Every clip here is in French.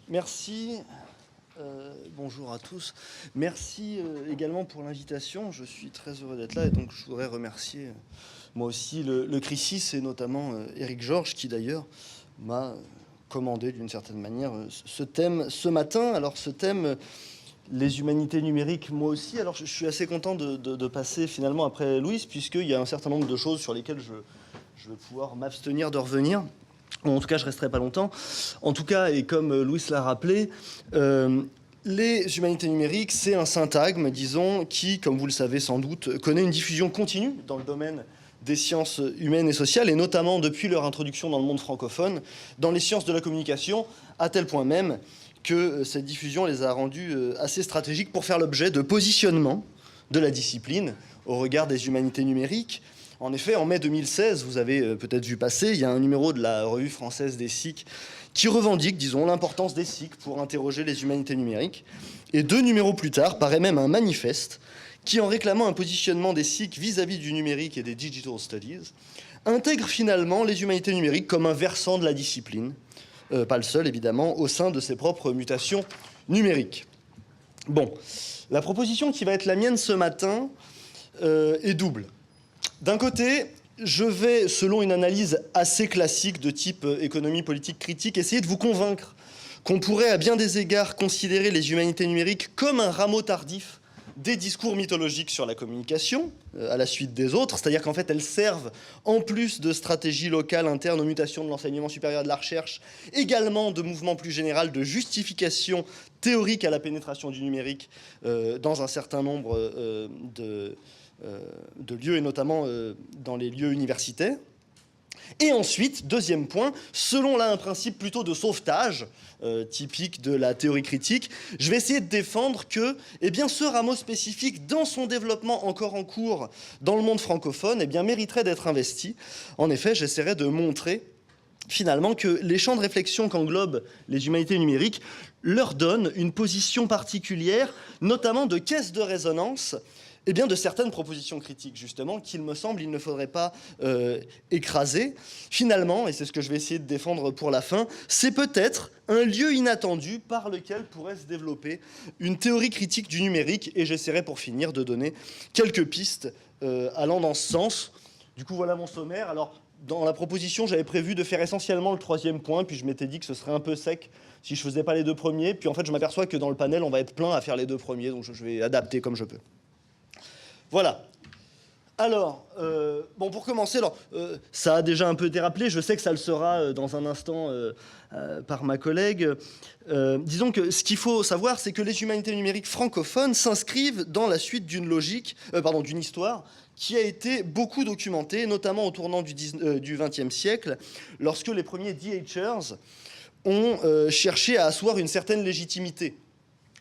Merci. Bonjour à tous. Merci également pour l'invitation. Je suis très heureux d'être là et donc je voudrais remercier moi aussi le CRISIS et notamment Éric Georges qui d'ailleurs m'a commandé d'une certaine manière ce thème ce matin. Alors ce thème, les humanités numériques, moi aussi. Alors je suis assez content de passer finalement après Louise puisqu'il y a un certain nombre de choses sur lesquelles je vais pouvoir m'abstenir de revenir. En tout cas, je ne resterai pas longtemps. En tout cas, et comme Louis l'a rappelé, les humanités numériques, c'est un syntagme, disons, qui, comme vous le savez sans doute, connaît une diffusion continue dans le domaine des sciences humaines et sociales, et notamment depuis leur introduction dans le monde francophone, dans les sciences de la communication, à tel point même que cette diffusion les a rendus assez stratégiques pour faire l'objet de positionnement de la discipline au regard des humanités numériques. En effet, en mai 2016, vous avez peut-être vu passer, il y a un numéro de la revue française des SIC qui revendique, disons, l'importance des SIC pour interroger les humanités numériques. Et 2 numéros plus tard, paraît même un manifeste qui, en réclamant un positionnement des SIC vis-à-vis du numérique et des Digital Studies, intègre finalement les humanités numériques comme un versant de la discipline, pas le seul évidemment, au sein de ses propres mutations numériques. Bon, la proposition qui va être la mienne ce matin est double. D'un côté, je vais, selon une analyse assez classique de type économie politique critique, essayer de vous convaincre qu'on pourrait à bien des égards considérer les humanités numériques comme un rameau tardif des discours mythologiques sur la communication, à la suite des autres, c'est-à-dire qu'en fait elles servent, en plus de stratégies locales internes aux mutations de l'enseignement supérieur et de la recherche, également de mouvements plus généraux de justification théorique à la pénétration du numérique dans un certain nombre de lieux, et notamment dans les lieux universitaires. Et ensuite, deuxième point, selon là un principe plutôt de sauvetage, typique de la théorie critique, je vais essayer de défendre que eh bien, ce rameau spécifique, dans son développement encore en cours dans le monde francophone, eh bien, mériterait d'être investi. En effet, j'essaierai de montrer finalement que les champs de réflexion qu'englobent les humanités numériques leur donnent une position particulière, notamment de caisse de résonance eh bien, de certaines propositions critiques, justement, qu'il me semble il ne faudrait pas écraser. Finalement, et c'est ce que je vais essayer de défendre pour la fin, c'est peut-être un lieu inattendu par lequel pourrait se développer une théorie critique du numérique, et j'essaierai pour finir de donner quelques pistes allant dans ce sens. Du coup, voilà mon sommaire. Alors, dans la proposition, j'avais prévu de faire essentiellement le 3e point, puis je m'étais dit que ce serait un peu sec si je ne faisais pas les 2 premiers, puis en fait, je m'aperçois que dans le panel, on va être plein à faire les 2 premiers, donc je vais adapter comme je peux. Voilà. Alors, bon, pour commencer, ça a déjà un peu été rappelé, je sais que ça le sera dans un instant par ma collègue. Disons que ce qu'il faut savoir, c'est que les humanités numériques francophones s'inscrivent dans la suite d'une logique, d'une histoire qui a été beaucoup documentée, notamment au tournant du XXe siècle, lorsque les premiers DHers ont cherché à asseoir une certaine légitimité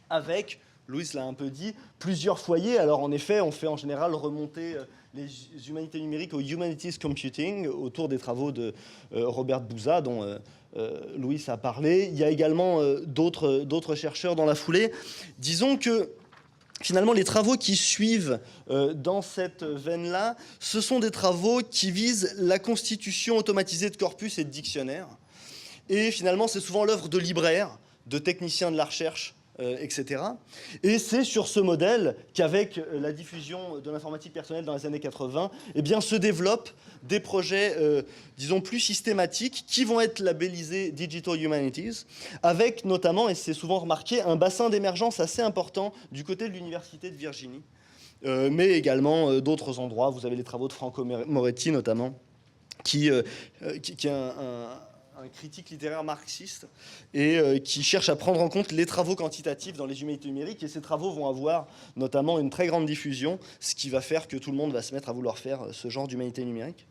avec... Louis l'a un peu dit, plusieurs foyers. Alors en effet, on fait en général remonter les humanités numériques au Humanities Computing, autour des travaux de Robert Bouza, dont Louis a parlé. Il y a également d'autres chercheurs dans la foulée. Disons que finalement, les travaux qui suivent dans cette veine-là, ce sont des travaux qui visent la constitution automatisée de corpus et de dictionnaires. Et finalement, c'est souvent l'œuvre de libraires, de techniciens de la recherche, etc. Et c'est sur ce modèle qu'avec la diffusion de l'informatique personnelle dans les années 80, eh bien, se développent des projets, disons, plus systématiques qui vont être labellisés Digital Humanities, avec notamment, et c'est souvent remarqué, un bassin d'émergence assez important du côté de l'Université de Virginie, mais également d'autres endroits. Vous avez les travaux de Franco Moretti, notamment, qui est un critique littéraire marxiste et qui cherche à prendre en compte les travaux quantitatifs dans les humanités numériques, et ces travaux vont avoir notamment une très grande diffusion, ce qui va faire que tout le monde va se mettre à vouloir faire ce genre d'humanité numérique.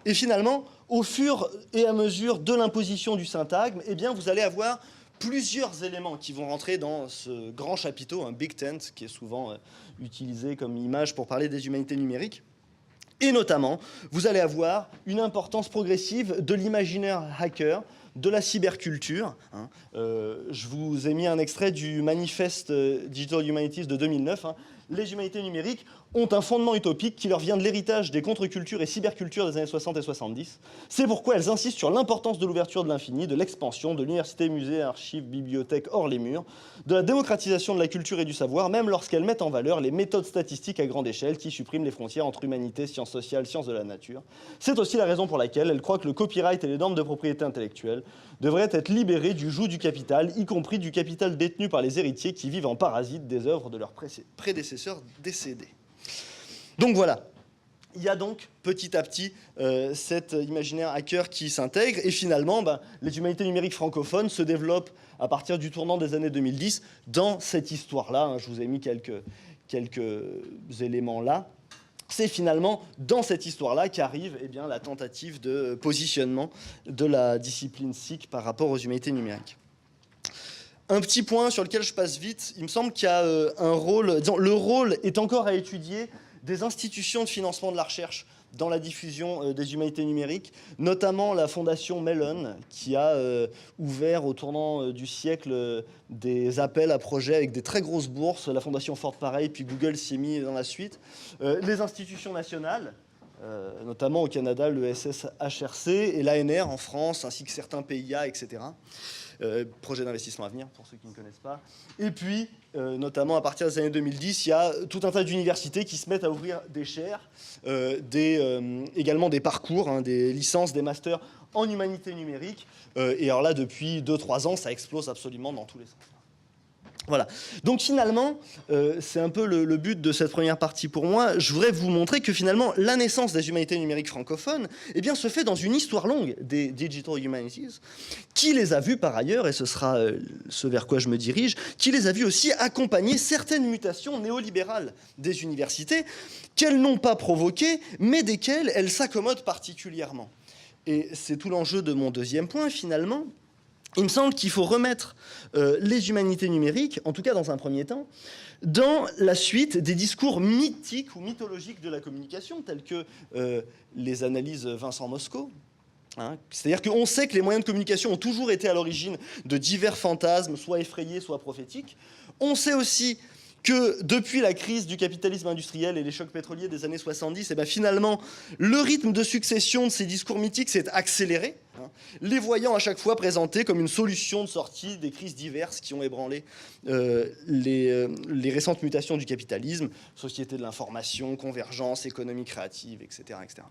Et finalement, au fur et à mesure de l'imposition du syntagme, eh bien, vous allez avoir plusieurs éléments qui vont rentrer dans ce grand chapiteau, un big tent, qui est souvent utilisé comme image pour parler des humanités numériques. Et notamment, vous allez avoir une importance progressive de l'imaginaire hacker de la cyberculture. Je vous ai mis un extrait du manifeste Digital Humanities de 2009. Les humanités numériques ont un fondement utopique qui leur vient de l'héritage des contre-cultures et cybercultures des années 60 et 70. C'est pourquoi elles insistent sur l'importance de l'ouverture de l'infini, de l'expansion, de l'université, musées, archives, bibliothèques hors les murs, de la démocratisation de la culture et du savoir, même lorsqu'elles mettent en valeur les méthodes statistiques à grande échelle qui suppriment les frontières entre humanité, sciences sociales, sciences de la nature. C'est aussi la raison pour laquelle elles croient que le copyright et les normes de propriété intellectuelle devraient être libérés du joug du capital, y compris du capital détenu par les héritiers qui vivent en parasite des œuvres de leurs prédécesseurs décédés. Donc voilà, il y a donc petit à petit cet imaginaire hacker qui s'intègre et finalement les humanités numériques francophones se développent à partir du tournant des années 2010 dans cette histoire-là. Je vous ai mis quelques éléments là. C'est finalement dans cette histoire-là qu'arrive la tentative de positionnement de la discipline SIC par rapport aux humanités numériques. Un petit point sur lequel je passe vite, il me semble qu'il y a un rôle, disons, le rôle est encore à étudier des institutions de financement de la recherche dans la diffusion des humanités numériques, notamment la fondation Mellon, qui a ouvert au tournant du siècle des appels à projets avec des très grosses bourses, la fondation Ford pareil, puis Google s'y est mis dans la suite, les institutions nationales, notamment au Canada, le SSHRC et l'ANR en France, ainsi que certains PIA, etc. Projet d'investissement à venir, pour ceux qui ne connaissent pas. Et puis, notamment à partir des années 2010, il y a tout un tas d'universités qui se mettent à ouvrir des chaires, également des parcours, des licences, des masters en humanité numérique. Et alors là, depuis 2-3 ans, ça explose absolument dans tous les sens. Voilà. Donc finalement, c'est un peu le but de cette première partie pour moi. Je voudrais vous montrer que finalement, la naissance des humanités numériques francophones se fait dans une histoire longue des Digital Humanities, qui les a vues par ailleurs, et ce sera ce vers quoi je me dirige, qui les a vues aussi accompagner certaines mutations néolibérales des universités, qu'elles n'ont pas provoquées, mais desquelles elles s'accommodent particulièrement. Et c'est tout l'enjeu de mon deuxième point, finalement. Il me semble qu'il faut remettre les humanités numériques, en tout cas dans un premier temps, dans la suite des discours mythiques ou mythologiques de la communication, tels que les analyses Vincent Moscot. C'est-à-dire qu'on sait que les moyens de communication ont toujours été à l'origine de divers fantasmes, soit effrayés, soit prophétiques. On sait aussi que depuis la crise du capitalisme industriel et les chocs pétroliers des années 70, finalement, le rythme de succession de ces discours mythiques s'est accéléré, les voyant à chaque fois présentés comme une solution de sortie des crises diverses qui ont ébranlé les récentes mutations du capitalisme, société de l'information, convergence, économie créative, etc. etc.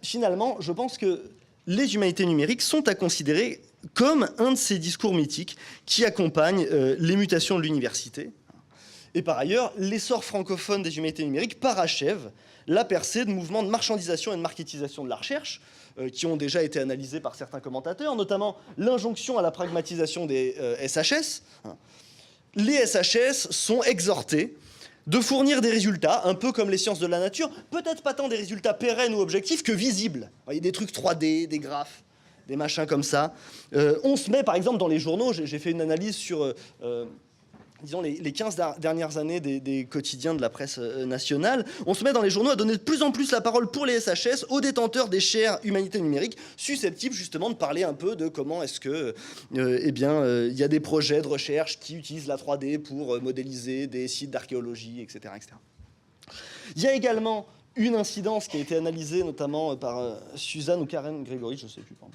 Finalement, je pense que les humanités numériques sont à considérer comme un de ces discours mythiques qui accompagnent les mutations de l'université. Et par ailleurs, l'essor francophone des humanités numériques parachève la percée de mouvements de marchandisation et de marketisation de la recherche, qui ont déjà été analysés par certains commentateurs, notamment l'injonction à la pragmatisation des SHS. Les SHS sont exhortés de fournir des résultats, un peu comme les sciences de la nature, peut-être pas tant des résultats pérennes ou objectifs que visibles. Il y a des trucs 3D, des graphes, des machins comme ça. On se met, par exemple, dans les journaux, j'ai fait une analyse sur, disons, les 15 dernières années des quotidiens de la presse nationale. On se met dans les journaux à donner de plus en plus la parole pour les SHS aux détenteurs des chaires humanités numériques, susceptibles justement de parler un peu de comment est-ce que, il y a des projets de recherche qui utilisent la 3D pour modéliser des sites d'archéologie, etc., etc. Il y a également une incidence qui a été analysée notamment par Suzanne ou Karen Grégory, je ne sais plus, pardon.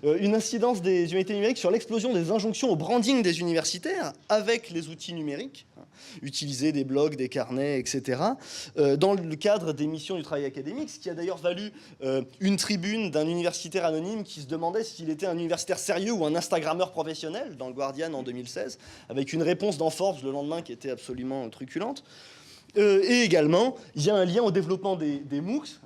Une incidence des humanités numériques sur l'explosion des injonctions au branding des universitaires avec les outils numériques, utiliser des blogs, des carnets, etc., dans le cadre des missions du travail académique, ce qui a d'ailleurs valu une tribune d'un universitaire anonyme qui se demandait s'il était un universitaire sérieux ou un Instagrammeur professionnel, dans le Guardian en 2016, avec une réponse dans Forbes le lendemain qui était absolument truculente. Et également, il y a un lien au développement des MOOCs,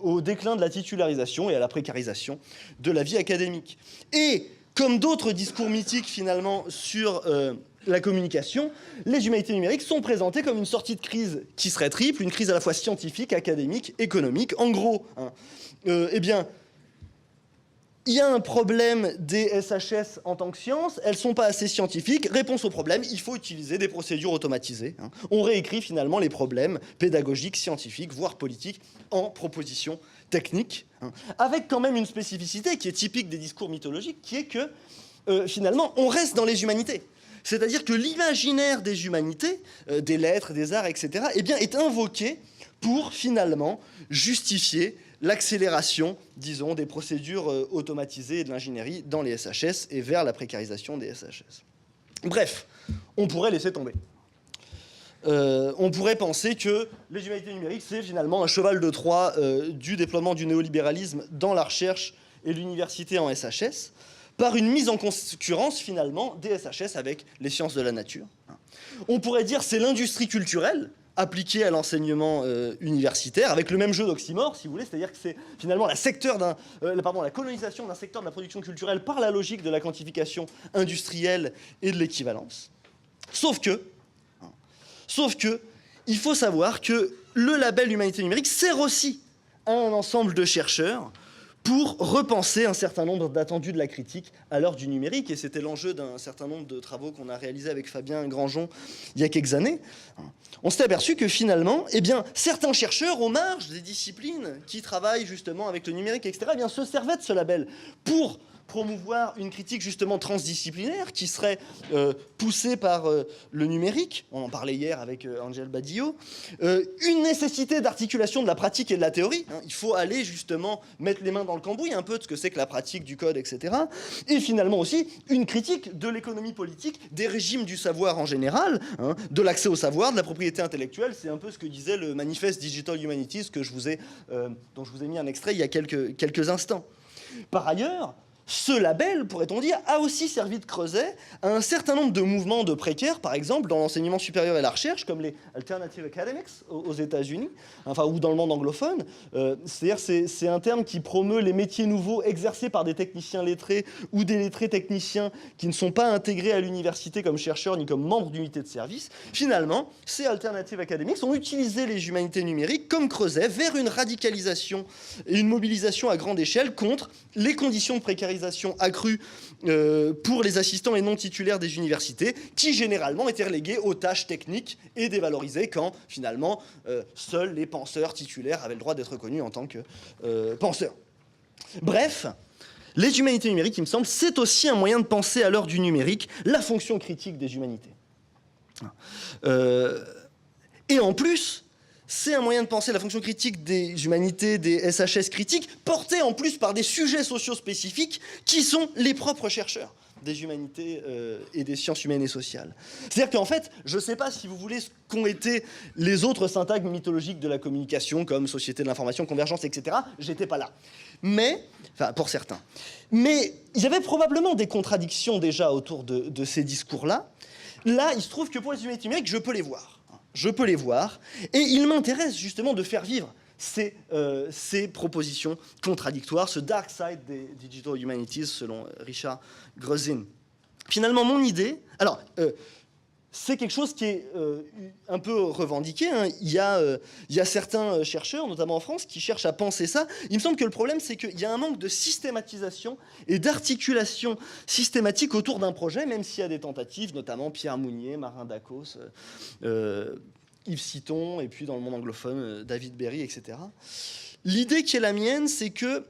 au déclin de la titularisation et à la précarisation de la vie académique. Et comme d'autres discours mythiques finalement sur la communication, les humanités numériques sont présentées comme une sortie de crise qui serait triple, une crise à la fois scientifique, académique, économique. En gros, il y a un problème des SHS en tant que science, elles ne sont pas assez scientifiques. Réponse au problème, il faut utiliser des procédures automatisées. On réécrit finalement les problèmes pédagogiques, scientifiques, voire politiques, en propositions techniques, avec quand même une spécificité qui est typique des discours mythologiques, qui est que finalement, on reste dans les humanités. C'est-à-dire que l'imaginaire des humanités, des lettres, des arts, etc., eh bien, est invoqué pour finalement justifier l'accélération, disons, des procédures automatisées et de l'ingénierie dans les SHS et vers la précarisation des SHS. Bref, on pourrait laisser tomber. On pourrait penser que les humanités numériques, c'est finalement un cheval de Troie du déploiement du néolibéralisme dans la recherche et l'université en SHS, par une mise en concurrence, finalement, des SHS avec les sciences de la nature. On pourrait dire que c'est l'industrie culturelle appliquée à l'enseignement universitaire, avec le même jeu d'oxymore, si vous voulez, c'est-à-dire que c'est finalement la colonisation d'un secteur de la production culturelle par la logique de la quantification industrielle et de l'équivalence. Sauf que, il faut savoir que le label Humanité numérique sert aussi à un ensemble de chercheurs pour repenser un certain nombre d'attendus de la critique à l'heure du numérique. Et c'était l'enjeu d'un certain nombre de travaux qu'on a réalisés avec Fabien Granjon il y a quelques années. On s'est aperçu que finalement, eh bien, certains chercheurs aux marges des disciplines qui travaillent justement avec le numérique, etc., eh bien, se servaient de ce label pour promouvoir une critique justement transdisciplinaire qui serait poussée par le numérique, on en parlait hier avec Angel Badillo, une nécessité d'articulation de la pratique et de la théorie, il faut aller justement mettre les mains dans le cambouis un peu de ce que c'est que la pratique du code, etc. Et finalement aussi une critique de l'économie politique, des régimes du savoir en général, de l'accès au savoir, de la propriété intellectuelle, c'est un peu ce que disait le manifeste Digital Humanities dont je vous ai mis un extrait il y a quelques instants. Par ailleurs, ce label, pourrait-on dire, a aussi servi de creuset à un certain nombre de mouvements de précaires, par exemple, dans l'enseignement supérieur et la recherche, comme les Alternative Academics aux États-Unis, ou dans le monde anglophone. C'est-à-dire, c'est un terme qui promeut les métiers nouveaux exercés par des techniciens lettrés ou des lettrés techniciens qui ne sont pas intégrés à l'université comme chercheurs ni comme membres d'unités de service. Finalement, ces Alternative Academics ont utilisé les humanités numériques comme creuset vers une radicalisation et une mobilisation à grande échelle contre les conditions de précarisation accrue pour les assistants et non titulaires des universités, qui généralement étaient relégués aux tâches techniques et dévalorisés quand, finalement, seuls les penseurs titulaires avaient le droit d'être reconnus en tant que penseurs. Bref, les humanités numériques, il me semble, c'est aussi un moyen de penser à l'heure du numérique la fonction critique des humanités. Et en plus, c'est un moyen de penser la fonction critique des humanités, des SHS critiques, portée en plus par des sujets sociaux spécifiques qui sont les propres chercheurs des humanités et des sciences humaines et sociales. C'est-à-dire qu'en fait, je ne sais pas si vous voulez ce qu'ont été les autres syntagmes mythologiques de la communication, comme société de l'information, convergence, etc. J'étais pas là. Mais, enfin, pour certains. Mais il y avait probablement des contradictions déjà autour de ces discours-là. Là, il se trouve que pour les humanités numériques, je peux les voir. Et il m'intéresse justement de faire vivre ces propositions contradictoires, ce dark side des digital humanities, selon Richard Greusin. Finalement, mon idée... Alors, c'est quelque chose qui est un peu revendiqué. Il y a certains chercheurs, notamment en France, qui cherchent à penser ça. Il me semble que le problème, c'est qu'il y a un manque de systématisation et d'articulation systématique autour d'un projet, même s'il y a des tentatives, notamment Pierre Mounier, Marin Dacos, Yves Citon, et puis dans le monde anglophone, David Berry, etc. L'idée qui est la mienne, c'est que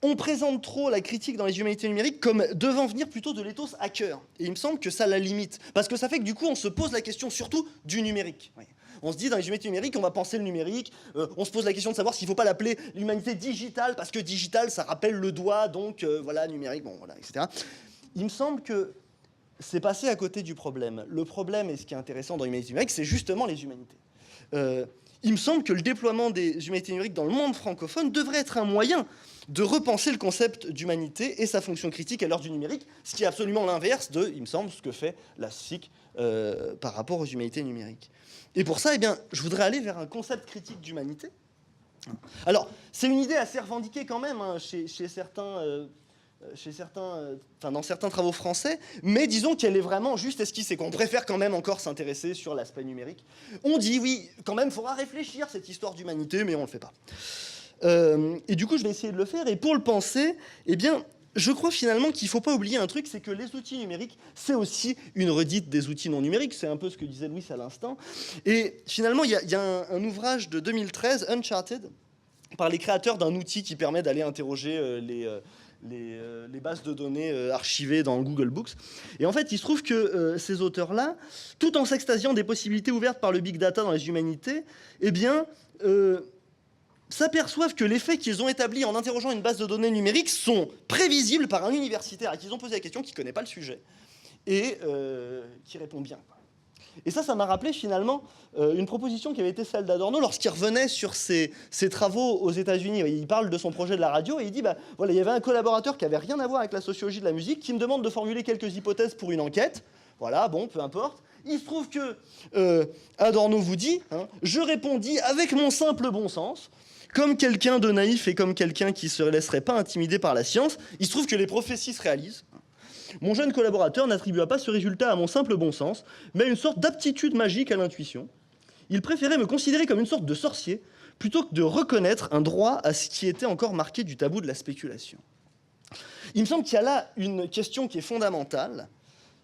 on présente trop la critique dans les humanités numériques comme devant venir plutôt de l'éthos hacker. Et il me semble que ça la limite. Parce que ça fait que du coup, on se pose la question surtout du numérique. Oui. On se dit dans les humanités numériques, on va penser le numérique. On se pose la question de savoir s'il ne faut pas l'appeler l'humanité digitale, parce que digital, ça rappelle le doigt, donc voilà, numérique, bon, voilà, etc. Il me semble que c'est passé à côté du problème. Le problème, et ce qui est intéressant dans l'humanité numérique, c'est justement les humanités. Il me semble que le déploiement des humanités numériques dans le monde francophone devrait être un moyen de repenser le concept d'humanité et sa fonction critique à l'heure du numérique, ce qui est absolument l'inverse de, il me semble, ce que fait la SIC par rapport aux humanités numériques. Et pour ça, eh bien, je voudrais aller vers un concept critique d'humanité. Alors, c'est une idée assez revendiquée quand même chez certains... dans certains travaux français, mais disons qu'elle est vraiment juste esquissée, qu'on préfère quand même encore s'intéresser sur l'aspect numérique. On dit, oui, quand même, il faudra réfléchir cette histoire d'humanité, mais on ne le fait pas. Et du coup, je vais essayer de le faire, et pour le penser, eh bien, je crois finalement qu'il ne faut pas oublier un truc, c'est que les outils numériques, c'est aussi une redite des outils non numériques. C'est un peu ce que disait Louis à l'instant. Et finalement, il y a un ouvrage de 2013, Uncharted, par les créateurs d'un outil qui permet d'aller interroger les bases de données archivées dans Google Books. Et en fait, il se trouve que ces auteurs-là, tout en s'extasiant des possibilités ouvertes par le big data dans les humanités, eh bien, s'aperçoivent que les faits qu'ils ont établis en interrogeant une base de données numérique sont prévisibles par un universitaire à qui ils ont posé la question, qui ne connaît pas le sujet, et qui répond bien. Et ça m'a rappelé finalement une proposition qui avait été celle d'Adorno lorsqu'il revenait sur ses travaux aux États-Unis. Il parle de son projet de la radio et il dit voilà, il y avait un collaborateur qui n'avait rien à voir avec la sociologie de la musique qui me demande de formuler quelques hypothèses pour une enquête. Voilà, bon, peu importe. Il se trouve que Adorno vous dit je répondis avec mon simple bon sens, comme quelqu'un de naïf et comme quelqu'un qui ne se laisserait pas intimider par la science. Il se trouve que les prophéties se réalisent. Mon jeune collaborateur n'attribua pas ce résultat à mon simple bon sens, mais à une sorte d'aptitude magique à l'intuition. Il préférait me considérer comme une sorte de sorcier, plutôt que de reconnaître un droit à ce qui était encore marqué du tabou de la spéculation. Il me semble qu'il y a là une question qui est fondamentale,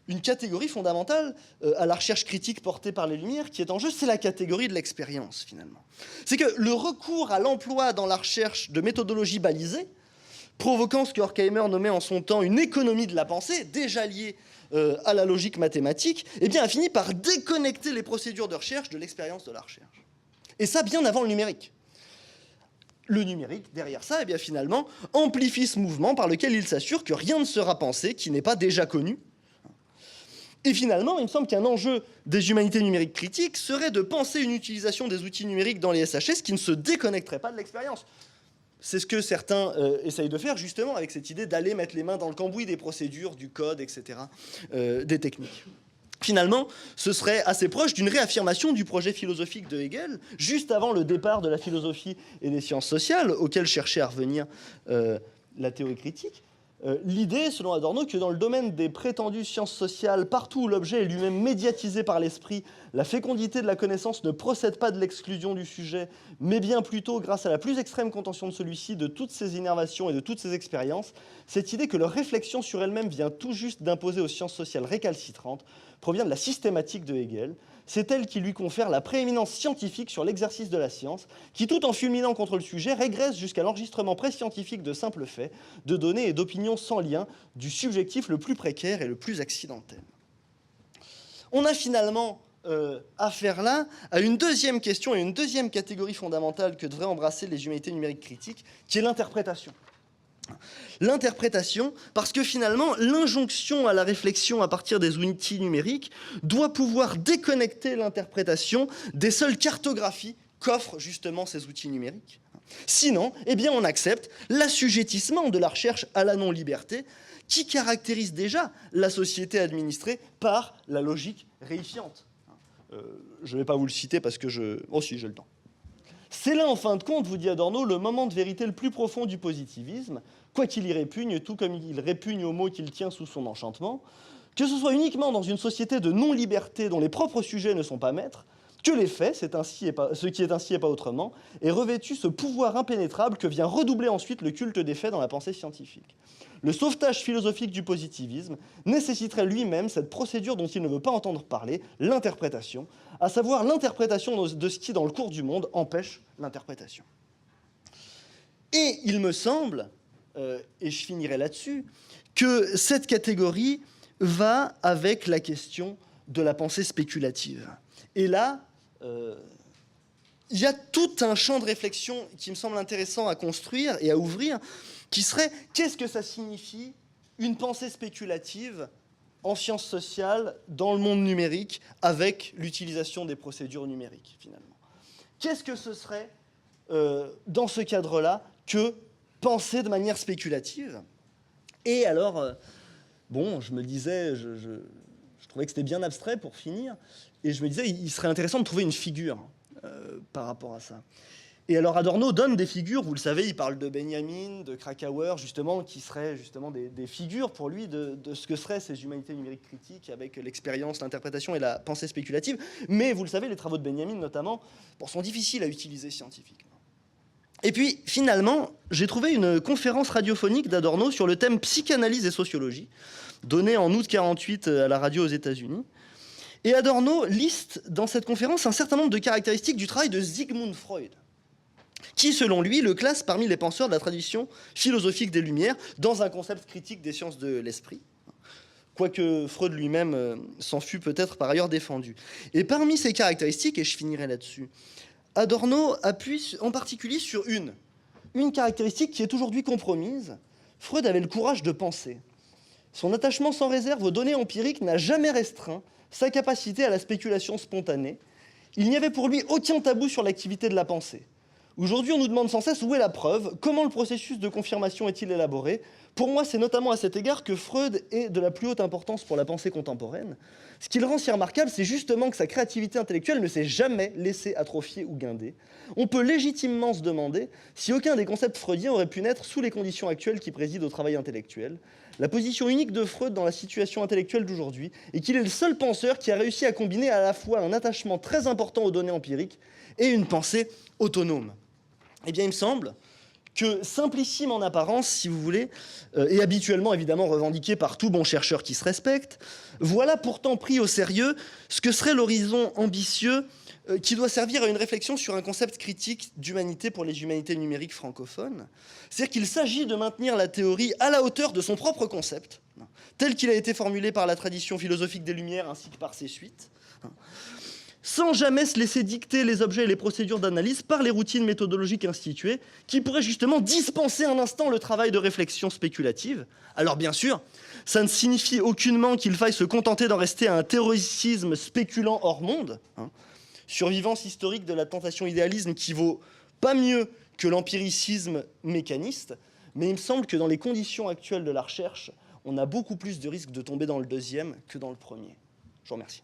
une catégorie fondamentale à la recherche critique portée par les Lumières qui est en jeu, c'est la catégorie de l'expérience, finalement. C'est que le recours à l'emploi dans la recherche de méthodologies balisées, provoquant ce que Horkheimer nommait en son temps une économie de la pensée, déjà liée à la logique mathématique, eh bien, a fini par déconnecter les procédures de recherche de l'expérience de la recherche. Et ça, bien avant le numérique. Le numérique, derrière ça, eh bien, finalement, amplifie ce mouvement par lequel il s'assure que rien ne sera pensé qui n'est pas déjà connu. Et finalement, il me semble qu'un enjeu des humanités numériques critiques serait de penser une utilisation des outils numériques dans les SHS qui ne se déconnecterait pas de l'expérience. C'est ce que certains essayent de faire, justement, avec cette idée d'aller mettre les mains dans le cambouis des procédures, du code, etc., des techniques. Finalement, ce serait assez proche d'une réaffirmation du projet philosophique de Hegel, juste avant le départ de la philosophie et des sciences sociales, auquel cherchait à revenir la théorie critique. L'idée, selon Adorno, que dans le domaine des prétendues sciences sociales, partout où l'objet est lui-même médiatisé par l'esprit, la fécondité de la connaissance ne procède pas de l'exclusion du sujet, mais bien plutôt, grâce à la plus extrême contention de celui-ci, de toutes ses innervations et de toutes ses expériences, cette idée que leur réflexion sur elle-même vient tout juste d'imposer aux sciences sociales récalcitrantes provient de la systématique de Hegel. C'est elle qui lui confère la prééminence scientifique sur l'exercice de la science, qui, tout en fulminant contre le sujet, régresse jusqu'à l'enregistrement pré-scientifique de simples faits, de données et d'opinions sans lien, du subjectif le plus précaire et le plus accidentel. On a finalement affaire là à une deuxième question et une deuxième catégorie fondamentale que devraient embrasser les humanités numériques critiques, qui est l'interprétation. L'interprétation, parce que finalement, l'injonction à la réflexion à partir des outils numériques doit pouvoir déconnecter l'interprétation des seules cartographies qu'offrent justement ces outils numériques. Sinon, eh bien, on accepte l'assujettissement de la recherche à la non-liberté qui caractérise déjà la société administrée par la logique réifiante. Je ne vais pas vous le citer parce que Oh si, j'ai le temps. C'est là, en fin de compte, vous dit Adorno, le moment de vérité le plus profond du positivisme, quoiqu'il y répugne, tout comme il répugne au mot qu'il tient sous son enchantement, que ce soit uniquement dans une société de non-liberté dont les propres sujets ne sont pas maîtres, que les faits, ce qui est ainsi et pas autrement, aient revêtu ce pouvoir impénétrable que vient redoubler ensuite le culte des faits dans la pensée scientifique. Le sauvetage philosophique du positivisme nécessiterait lui-même cette procédure dont il ne veut pas entendre parler, l'interprétation, à savoir l'interprétation de ce qui, dans le cours du monde, empêche l'interprétation. Et il me semble, et je finirai là-dessus, que cette catégorie va avec la question de la pensée spéculative. Et là, il y a tout un champ de réflexion qui me semble intéressant à construire et à ouvrir, qui serait qu'est-ce que ça signifie une pensée spéculative en sciences sociales dans le monde numérique avec l'utilisation des procédures numériques, finalement. Qu'est-ce que ce serait, dans ce cadre-là, que penser de manière spéculative? Et alors, bon, je me disais, je trouvais que c'était bien abstrait pour finir, et je me disais, il serait intéressant de trouver une figure par rapport à ça. Et alors Adorno donne des figures, vous le savez, il parle de Benjamin, de Krakauer, justement, qui seraient justement des figures pour lui de ce que seraient ces humanités numériques critiques avec l'expérience, l'interprétation et la pensée spéculative. Mais vous le savez, les travaux de Benjamin, notamment, sont difficiles à utiliser scientifiquement. Et puis, finalement, j'ai trouvé une conférence radiophonique d'Adorno sur le thème psychanalyse et sociologie, donnée en août 1948 à la radio aux États-Unis. Et Adorno liste dans cette conférence un certain nombre de caractéristiques du travail de Sigmund Freud, qui, selon lui, le classe parmi les penseurs de la tradition philosophique des Lumières, dans un concept critique des sciences de l'esprit, quoique Freud lui-même s'en fût peut-être par ailleurs défendu. Et parmi ces caractéristiques, et je finirai là-dessus, Adorno appuie en particulier sur une caractéristique qui est aujourd'hui compromise. Freud avait le courage de penser. Son attachement sans réserve aux données empiriques n'a jamais restreint sa capacité à la spéculation spontanée. Il n'y avait pour lui aucun tabou sur l'activité de la pensée. Aujourd'hui, on nous demande sans cesse où est la preuve, comment le processus de confirmation est-il élaboré. Pour moi, c'est notamment à cet égard que Freud est de la plus haute importance pour la pensée contemporaine. Ce qui le rend si remarquable, c'est justement que sa créativité intellectuelle ne s'est jamais laissée atrophier ou guinder. On peut légitimement se demander si aucun des concepts freudiens aurait pu naître sous les conditions actuelles qui président au travail intellectuel. La position unique de Freud dans la situation intellectuelle d'aujourd'hui est qu'il est le seul penseur qui a réussi à combiner à la fois un attachement très important aux données empiriques et une pensée autonome. Eh bien, il me semble que simplicime en apparence, si vous voulez, et habituellement évidemment revendiqué par tout bon chercheur qui se respecte, voilà pourtant pris au sérieux ce que serait l'horizon ambitieux qui doit servir à une réflexion sur un concept critique d'humanité pour les humanités numériques francophones. C'est-à-dire qu'il s'agit de maintenir la théorie à la hauteur de son propre concept, tel qu'il a été formulé par la tradition philosophique des Lumières ainsi que par ses suites, sans jamais se laisser dicter les objets et les procédures d'analyse par les routines méthodologiques instituées, qui pourraient justement dispenser un instant le travail de réflexion spéculative. Alors bien sûr, ça ne signifie aucunement qu'il faille se contenter d'en rester à un théoricisme spéculant hors monde, survivance historique de la tentation idéalisme qui vaut pas mieux que l'empiricisme mécaniste, mais il me semble que dans les conditions actuelles de la recherche, on a beaucoup plus de risques de tomber dans le deuxième que dans le premier. Je vous remercie.